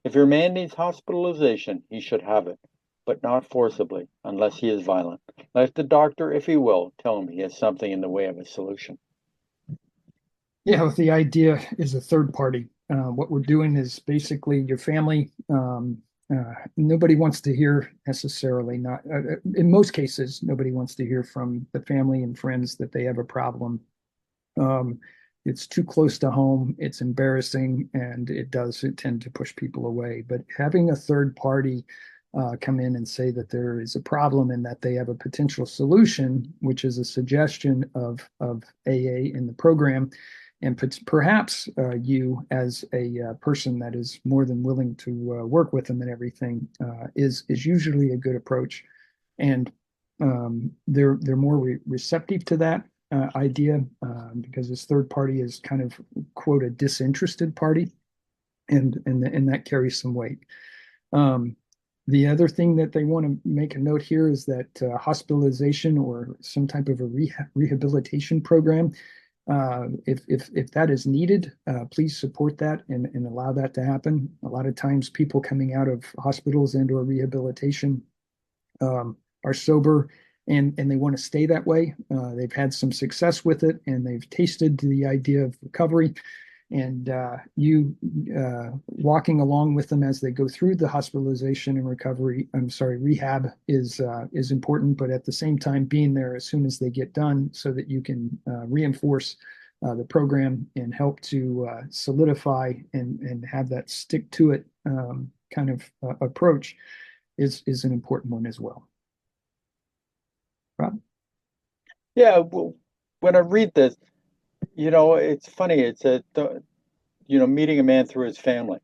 If your man needs hospitalization, he should have it, but not forcibly, unless he is violent. Let the doctor, if he will, tell him he has something in the way of a solution. Yeah, the idea is a third party. What we're doing is basically your family. Nobody wants to hear necessarily, not in most cases, nobody wants to hear from the family and friends that they have a problem. It's too close to home, it's embarrassing, and it tend to push people away. But having a third party come in and say that there is a problem and that they have a potential solution, which is a suggestion of AA in the program, and perhaps you as a person that is more than willing to work with them and everything is usually a good approach, and they're more receptive to that. idea, because this third party is kind of, quote, a disinterested party, and that carries some weight. The other thing that they want to make a note here is that hospitalization or some type of a rehabilitation program, if that is needed, please support that and allow that to happen. A lot of times people coming out of hospitals and or rehabilitation are sober and they want to stay that way. They've had some success with it and they've tasted the idea of recovery. And you walking along with them as they go through the hospitalization and rehab is important, but at the same time being there as soon as they get done so that you can reinforce the program and help to solidify and have that stick to it kind of approach is an important one as well. Rob? Yeah, well, when I read this, it's funny. It's meeting a man through his family.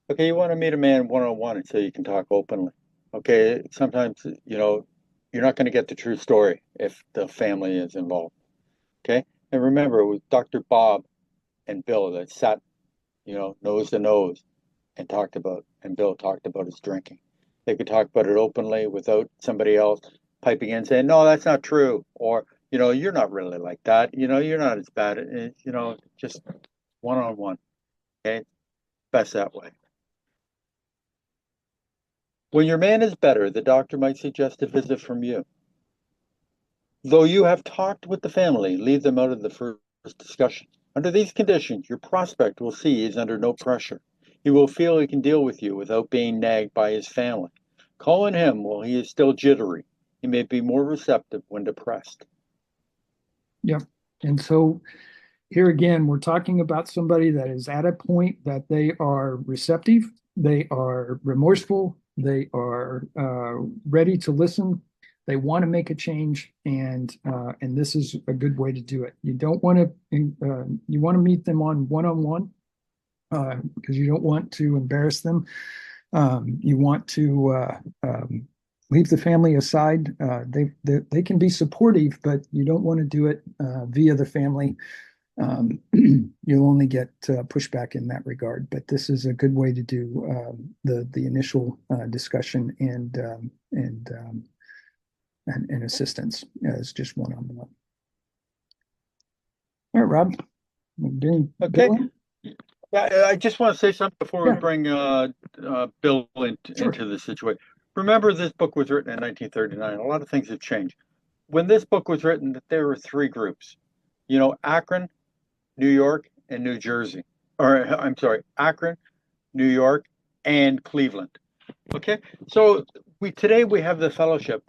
Okay, you want to meet a man one-on-one until you can talk openly. Okay, sometimes, you're not going to get the true story if the family is involved. Okay, and remember, it was Dr. Bob and Bill that sat, nose to nose and Bill talked about his drinking. They could talk about it openly without somebody else piping in saying, no, that's not true. Or, you're not really like that. You're not as bad. Just one-on-one. Okay, best that way. When your man is better, the doctor might suggest a visit from you. Though you have talked with the family, leave them out of the first discussion. Under these conditions, your prospect will see he is under no pressure. He will feel he can deal with you without being nagged by his family. Call on him while he is still jittery. He may be more receptive when depressed. Yep. And so here again, we're talking about somebody that is at a point that they are receptive, they are remorseful, they are ready to listen, they want to make a change, and this is a good way to do it. You don't want to you want to meet them on one-on-one because you don't want to embarrass them. You want to leave the family aside. They can be supportive, but you don't want to do it via the family. You'll only get pushback in that regard. But this is a good way to do the initial discussion and assistance as just one-on-one. All right, Rob. Okay. Yeah, I just want to say something before we bring Bill into the situation. Remember, this book was written in 1939. A lot of things have changed. When this book was written, there were three groups. Akron, New York, and New Jersey. Or I'm sorry, Akron, New York, and Cleveland. Okay, so today we have the fellowship.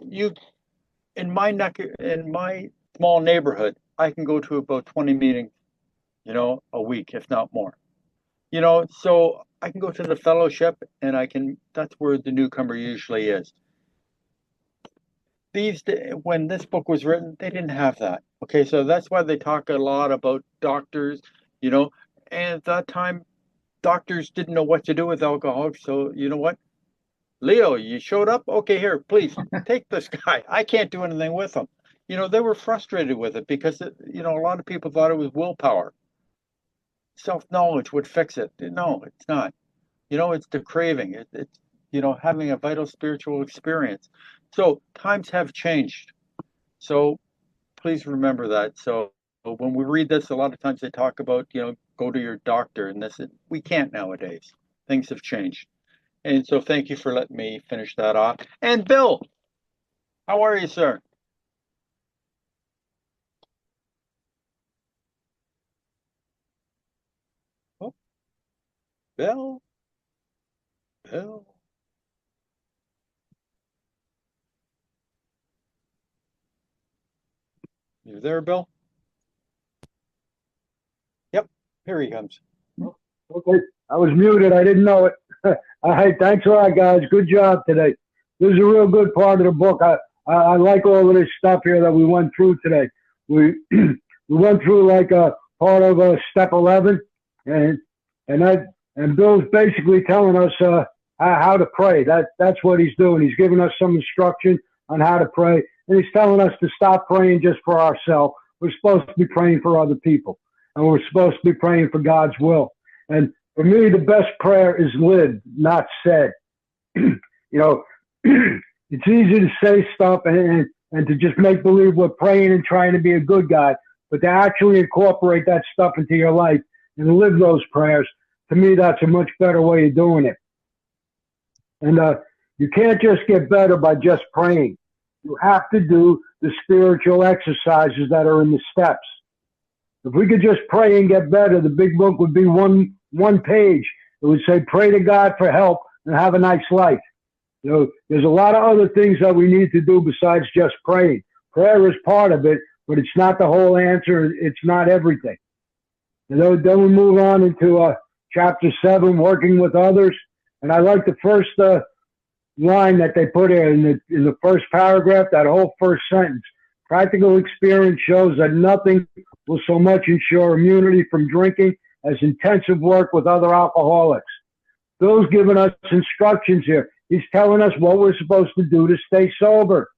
In my small neighborhood, I can go to about 20 meetings, a week, if not more. So I can go to the fellowship and that's where the newcomer usually is. When this book was written, they didn't have that. Okay, so that's why they talk a lot about doctors, and at that time, doctors didn't know what to do with alcoholics. So you know what? Leo, you showed up? Okay, here, please, take this guy. I can't do anything with him. They were frustrated with it because, a lot of people thought it was willpower. Self-knowledge would fix it. No, it's not. It's the craving. It's having a vital spiritual experience. So times have changed. So please remember that. So when we read this, a lot of times they talk about, go to your doctor, and we can't nowadays. Things have changed. And so thank you for letting me finish that off. And Bill, how are you, sir? Oh, Bill. You there, Bill? Yep, here he comes. Okay, I was muted. I didn't know it. Hey, thanks a lot, guys. Good job today. This is a real good part of the book. I like all of this stuff here that we went through today. We we went through like a part of step 11, and Bill's basically telling us how to pray. That's what he's doing. He's giving us some instruction on how to pray, and he's telling us to stop praying just for ourselves, we're supposed to be praying for other people. And we're supposed to be praying for God's will. And for me, the best prayer is lived, not said. You know, it's easy to say stuff and to just make believe we're praying and trying to be a good guy, but to actually incorporate that stuff into your life and live those prayers, to me, that's a much better way of doing it. And you can't just get better by just praying. You have to do the spiritual exercises that are in the steps. If we could just pray and get better, the big book would be one page. It would say, pray to God for help and have a nice life. You know, there's a lot of other things that we need to do besides just praying. Prayer is part of it, but it's not the whole answer. It's not everything. And then we move on into chapter 7, working with others. And I like the first line that they put in the first paragraph, that whole first sentence. Practical experience shows that nothing will so much ensure immunity from drinking as intensive work with other alcoholics. Bill's giving us instructions here. He's telling us what we're supposed to do to stay sober.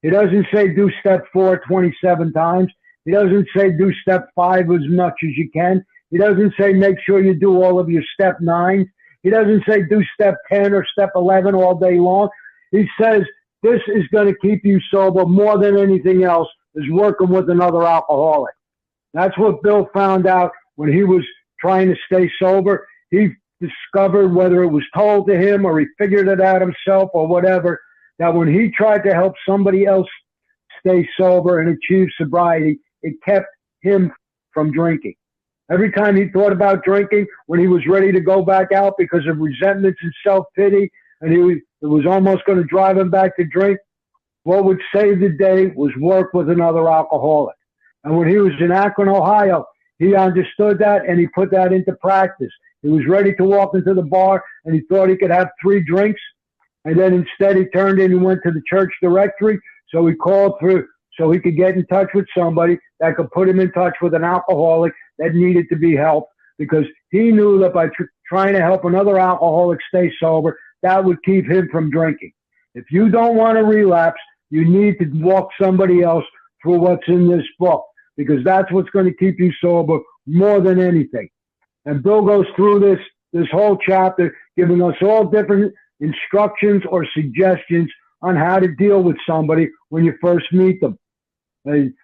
He doesn't say do step 4 27 times. He doesn't say do step 5 as much as you can. He doesn't say make sure you do all of your step 9. He doesn't say do step 10 or step 11 all day long. He says this is going to keep you sober more than anything else is working with another alcoholic. That's what Bill found out when he was trying to stay sober. He discovered, whether it was told to him or he figured it out himself or whatever, that when he tried to help somebody else stay sober and achieve sobriety, it kept him from drinking. Every time he thought about drinking, when he was ready to go back out because of resentments and self-pity, and it was almost going to drive him back to drink, what would save the day was work with another alcoholic. And when he was in Akron, Ohio, he understood that and he put that into practice. He was ready to walk into the bar and he thought he could have 3 drinks. And then instead he turned in and went to the church directory. So he called through so he could get in touch with somebody that could put him in touch with an alcoholic that needed to be helped, because he knew that by trying to help another alcoholic stay sober, that would keep him from drinking. If you don't want to relapse, you need to walk somebody else through what's in this book, because that's what's going to keep you sober more than anything. And Bill goes through this whole chapter, giving us all different instructions or suggestions on how to deal with somebody when you first meet them. And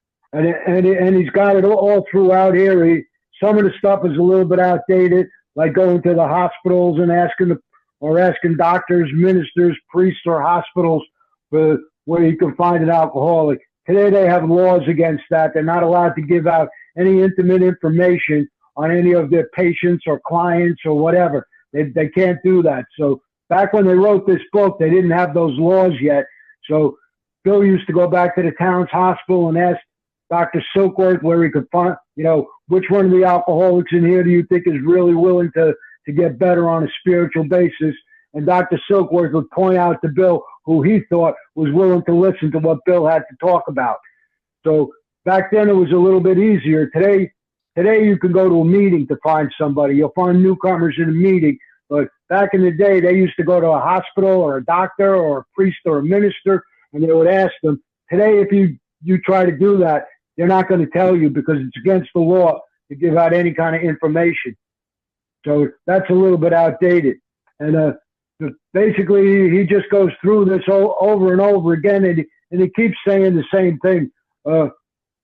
he's got it all throughout here. Some of the stuff is a little bit outdated, like going to the hospitals and asking doctors, ministers, priests, or hospitals for where you can find an alcoholic. Today they have laws against that. They're not allowed to give out any intimate information on any of their patients or clients or whatever. They can't do that. So back when they wrote this book, they didn't have those laws yet. So Bill used to go back to the town's hospital and ask Dr. Silkworth where he could find, which one of the alcoholics in here do you think is really willing to get better on a spiritual basis? And Dr. Silkworth would point out to Bill who he thought was willing to listen to what Bill had to talk about. So back then it was a little bit easier. Today you can go to a meeting to find somebody. You'll find newcomers in a meeting. But back in the day, they used to go to a hospital or a doctor or a priest or a minister, and they would ask them. Today, if you try to do that, they're not going to tell you because it's against the law to give out any kind of information. So that's a little bit outdated. And basically, he just goes through this over and over again, and he keeps saying the same thing,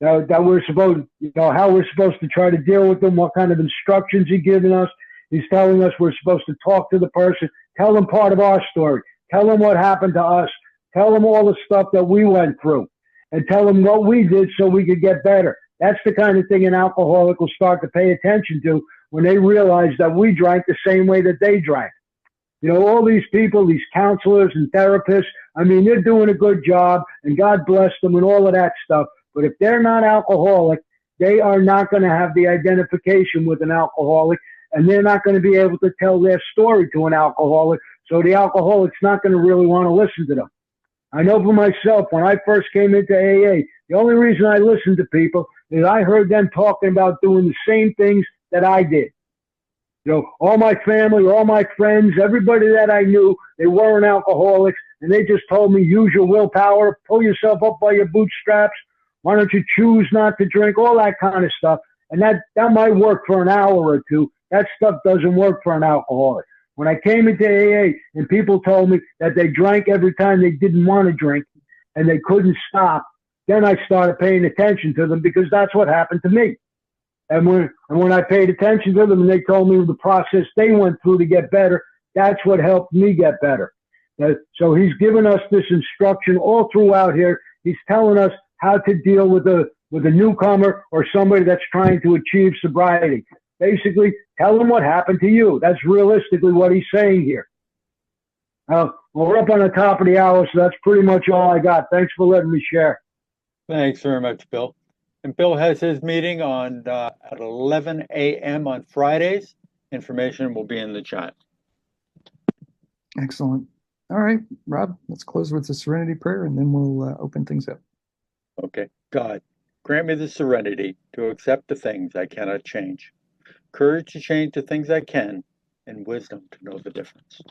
that we're supposed, how we're supposed to try to deal with them, what kind of instructions he's giving us. He's telling us we're supposed to talk to the person, tell them part of our story, tell them what happened to us, tell them all the stuff that we went through, and tell them what we did so we could get better. That's the kind of thing an alcoholic will start to pay attention to when they realize that we drank the same way that they drank. All these people, these counselors and therapists, they're doing a good job, and God bless them and all of that stuff. But if they're not alcoholic, they are not going to have the identification with an alcoholic, and they're not going to be able to tell their story to an alcoholic, so the alcoholic's not going to really want to listen to them. I know for myself, when I first came into AA, the only reason I listened to people is I heard them talking about doing the same things that I did. All my family, all my friends, everybody that I knew, they weren't alcoholics, and they just told me, use your willpower, pull yourself up by your bootstraps, Why don't you choose not to drink? All that kind of stuff. And that might work for an hour or two. That stuff doesn't work for an alcoholic. When I came into AA and people told me that they drank every time they didn't want to drink and they couldn't stop, then I started paying attention to them because that's what happened to me. And when I paid attention to them and they told me the process they went through to get better, that's what helped me get better. So he's given us this instruction all throughout here. He's telling us how to deal with a newcomer or somebody that's trying to achieve sobriety. Basically, tell them what happened to you. That's realistically what he's saying here. Well, we're up on the top of the hour, so that's pretty much all I got. Thanks for letting me share. Thanks very much, Bill. And Bill has his meeting on at 11 a.m. on Fridays. Information will be in the chat. Excellent. All right, Rob, let's close with the serenity prayer and then we'll open things up. Okay. God, grant me the serenity to accept the things I cannot change, courage to change the things I can, and wisdom to know the difference.